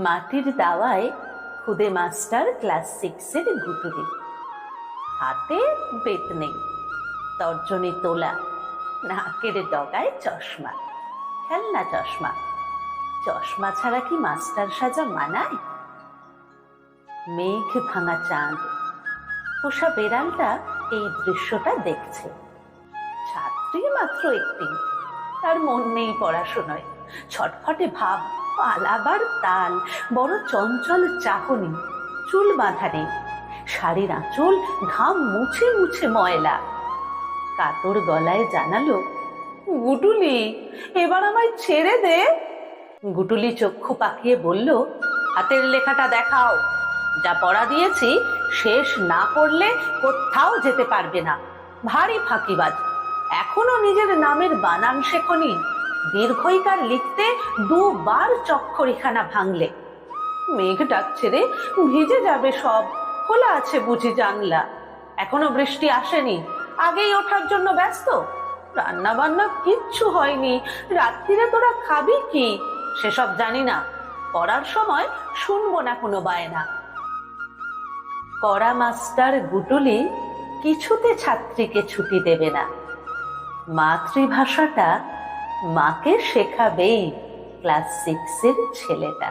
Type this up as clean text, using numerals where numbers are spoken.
মাটির দাওয়ায় খুদে master class 6-এর গুটুলি। হাতে বেত নেই, তর্জনী তোলা, নাকের ডগায় চশমা, খেলনা চশমা। চশমা ছাড়া কি মাস্টার সাজা মানায়? মেঘ ভাঙা চাঁদ, পোষা বেড়ালটা এই দৃশ্যটা দেখছে। ছাত্রী মাত্র একটি, তার মন নেই পড়াশোনায়। ছটফটে ভাব, পালাবার তাল, বড় চঞ্চল চাহনি। চুল বাঁধা নেই, শাড়ির আঁচল ঘাম মুছে মুছে ময়লা। কাতর গলায় জানালো, গুটুলি, এবার আমায় ছেড়ে দে। গুটুলি চক্ষু পাকিয়ে বলল, হাতের লেখাটা দেখাও। যা পড়া দিয়েছি শেষ না করলে কোথাও যেতে পারবে না। ভারী ফাঁকিবাজ, এখনো নিজের নামের বানান শেখনি। দীর্ঘইকার লিখতে 2 বার চক্ষরিখানা ভাঙলে। মেঘ ডাকছে রে, ভিজে যাবে সব। খোলা আছে বুঝি জানলা? এখনো বৃষ্টি আসেনি, আগেই ওঠার জন্য ব্যস্ত। রান্না বান্না কিচ্ছু হয়নি, রাত্রিরে তোরা খাবি কি সেসব জানি না। পড়ার সময় শুনবো না কোনো বায়না। কড়া মাস্টার গুটুলি কিছুতে ছাত্রীকে ছুটি দেবে না। মাতৃভাষাটা মাকে শেখাবেই ক্লাস 6-এর ছেলেটা।